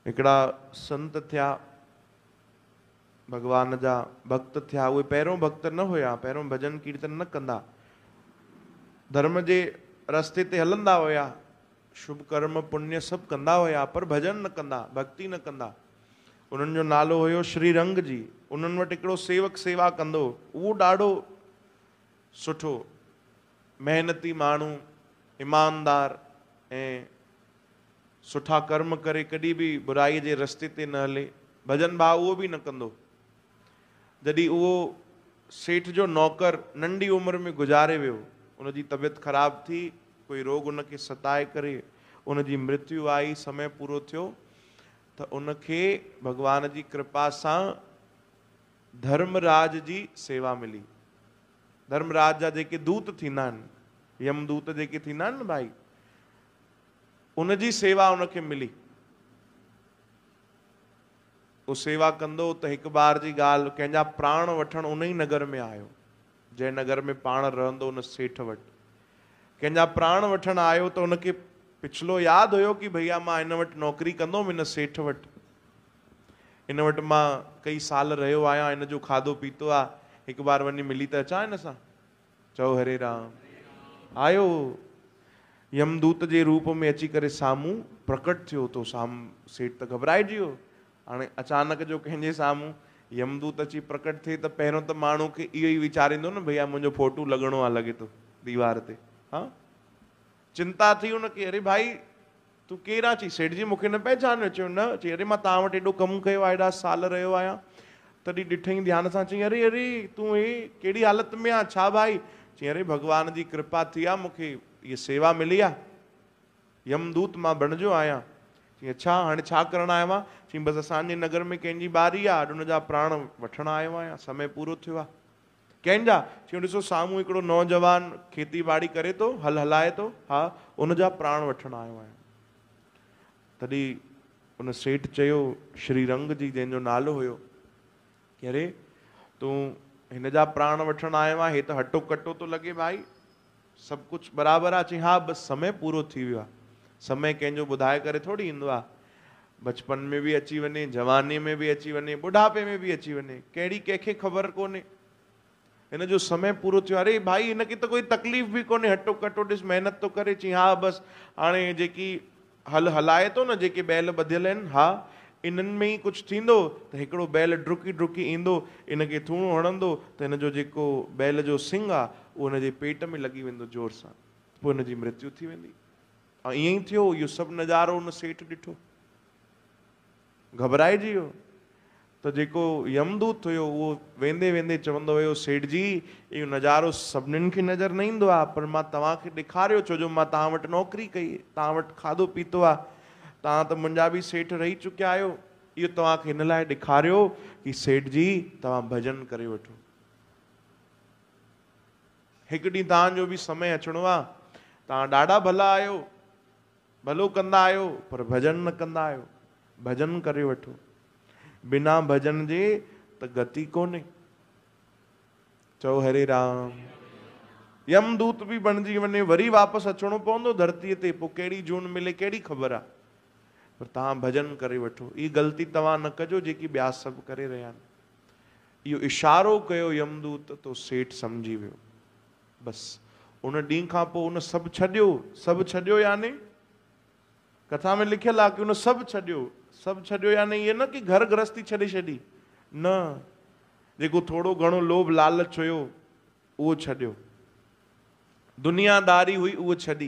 हिकिड़ा संत थिया, भगवान जा भक्त थिया। उहे पहिरों भक्त न हुया, पहिरों भजन कीर्तन न कंदा, धर्म जे रस्ते ते हलंदा हुया, शुभ कर्म पुण्य सभु कंदा हुया, पर भजन न कंदा, भक्ति न कंदा। उन्हनि जो नालो हुयो श्रीरंग जी। उन्हनि वटि हिकिड़ो सेवक सेवा कंदो, उहो ॾाढो सुठो महिनती माण्हू, ईमानदार ऐं सुठा कर्म करे, कॾहिं बि बुराई जे रस्ते ते न हले, भजन भाव उहो बि न कंदो। जॾहिं उहो सेठ जो नौकर नंढी उमिरि में गुज़ारे वियो, उनजी तबियत ख़राब थी, कोई रोग उनखे सताए करे उनजी मृत्यु आई, समय पूरो थियो, त उनखे भगवान जी कृपा सां धर्मराज जी सेवा मिली। धर्मराज जा जेके दूत थींदा आहिनि, यमदूत जेके थींदा आहिनि न भाई, उनजी सेवा उनखे मिली। उहो सेवा कंदो त हिकु बार जी ॻाल्हि, कंहिंजा प्राण वठणु उन ई नगर में आयो, जंहिं नगर में पाण रहंदो उन सेठ वटि। कंहिंजा प्राण वठणु आयो त उनखे पिछलो यादि हुयो कि भैया मां हिन वटि नौकिरी कंदुमि, हिन सेठ वटि, हिन वटि मां कई साल रहियो आहियां, हिन जो खाधो पीतो आहे, हिकु बार वञी मिली त अचां हिन सां। चओ हरे राम। आयो, यमदूत जे रूप में अची करे साम्हूं प्रकट थियो, तो साम्हूं सेठ त घबराइजी वियो। हाणे अचानक जो कंहिंजे साम्हूं यमदूत अची प्रकट थिए त पहिरियों त माण्हू खे इहो ई वीचारींदो न, भैया मुंहिंजो फोटो लॻणो आहे लॻे थो दीवार ते। हा, चिंता थी उनखे, अरे भाई तूं केरु आहे? चई सेठ जी मूंखे न पहचानियो। चयो न। चई अरे मां तव्हां वटि एॾो कमु कयो आहे, एॾा साल रहियो आहियां। तॾहिं ॾिठईं ध्यान सां, चई अरे अरे तूं हे कहिड़ी हालत में आहे, छा भाई? चई अरे भगवान जी कृपा थी आहे, मूंखे इहा सेवा मिली आहे, यमदूत मां बणिजो आहियां। चई अच्छा, हाणे छा करणु आयो आहे? चई बसि असांजे नगर में कंहिंजी बारी आहे, अॼु हुनजा प्राण वठणु आयो आहियां, समय पूरो थियो आहे। कंहिंजा? चई ॾिसो साम्हूं हिकिड़ो नौजवान खेती बाड़ी करे थो, हल हलाए थो, हा, उनजा प्राण वठणु आयो आहियां। तॾहिं उन सेठ चयो, श्रीरंग जी जंहिंजो नालो हुयो, कि अरे तूं हिन जा प्राण वठणु आयो आहे, हे त हटो कटो थो लॻे भाई, सभु कुझु बराबरि आहे? चई हा, बसि समय पूरो थी वियो आहे। समय कंहिंजो ॿुधाए करे थोरी ईंदो आहे, बचपन में बि अची वञे, जवानी में बि अची वञे, बुढ़ापे में बि अची वञे, कहिड़ी कंहिंखे ख़बर कोन्हे। हिन जो समय पूरो थियो। अरे भाई हिनखे त कोई तकलीफ़ बि कोन्हे, हटो कटो ॾिस महिनत थो करे। चई हा बसि हाणे जेकी हल हलाए थो न, जेके बैल ॿधियल आहिनि, हा इन्हनि में ई कुझु थींदो त हिकिड़ो बैल डुकी डुकी ईंदो, इनखे थूणो हणंदो त हिन जो जेको बैल जो सिंग आहे उहो हुनजे पेट में लॻी वेंदो जोर सां, पोइ हिनजी मृत्यु थी वेंदी। ऐं ईअं ई थियो। इहो सभु नज़ारो हुन सेठ ॾिठो, घबराइजी वियो। त जेको यमदूत हुयो उहो वेंदे वेंदे चवंदो हुयो, सेठ जी इहो नज़ारो सभिनीनि खे नज़र न ईंदो आहे, पर मां तव्हांखे ॾेखारियो, छो जो मां तव्हां वटि नौकिरी कई, तव्हां वटि खाधो पीतो आहे, तव्हां त मुंहिंजा बि सेठ रही चुकिया आहियो, इहो तव्हांखे हिन लाइ ॾेखारियो कि सेठ जी तव्हां भॼन करे वठो। हिकु ॾींहुं तव्हांजो बि समय अचिणो आहे, तव्हां ॾाढा भला आहियो, भलो कंदा आहियो, पर भॼन न कंदा आहियो। भॼन करे वठो, बिना भॼन जे त गति कोन्हे। चओ हरे राम। यमदूत बि बणिजी वञे, वरी वापसि अचिणो पवंदो धरतीअ ते, पोइ कहिड़ी जून मिले कहिड़ी ख़बर आहे, पर तव्हां भॼन करे वठो। ई ग़लती तव्हां न कजो जेकी ॿिया सभु करे रहिया आहिनि। इहो इशारो कयो यमदूत, तो सेठ सम्झी वियो। बसि उन ॾींहं खां पोइ उन सभु छॾियो। सभु छॾियो याने कथा में लिखियलु आहे कि उन सभु छॾियो। सभु छॾियो याने इहे न कि घर गृहस्थी छॾे छॾी, न, जेको थोरो घणो लोभ लालच हुयो उहो छॾियो, दुनियादारी हुई उहो छॾी,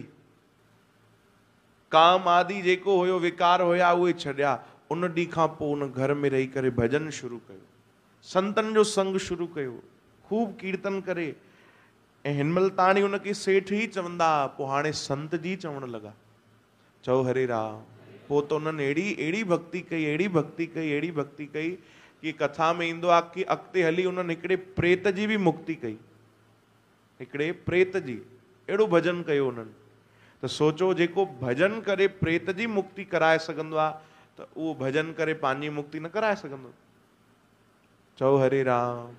काम आदि जेको हुयो विकार हुया उहे छॾिया। उन ॾींहं खां पोइ उन घर में रही करे भॼन शुरू कयो, संतनि जो संग शुरू कयो, खूब कीर्तन करे। ऐं हिन महिल ताणी उनखे सेठ ई चवंदा, पोइ हाणे संत जी चवणु लॻा। चओ हरे राम। पोइ त उन्हनि अहिड़ी भक्ति कई, अहिड़ी भक्ति कई, अहिड़ी भक्ति कई कि कथा में ईंदो आहे कि अॻिते हली उन्हनि हिकिड़े प्रेत जी बि मुक्ति कई, हिकिड़े प्रेत जी, अहिड़ो भॼन कयो उन्हनि। त सोचो, जेको भॼन करे प्रेत जी मुक्ति कराए सघंदो आहे, त उहो भॼन करे पंहिंजी मुक्ति न कराए सघंदो। चओ हरे राम।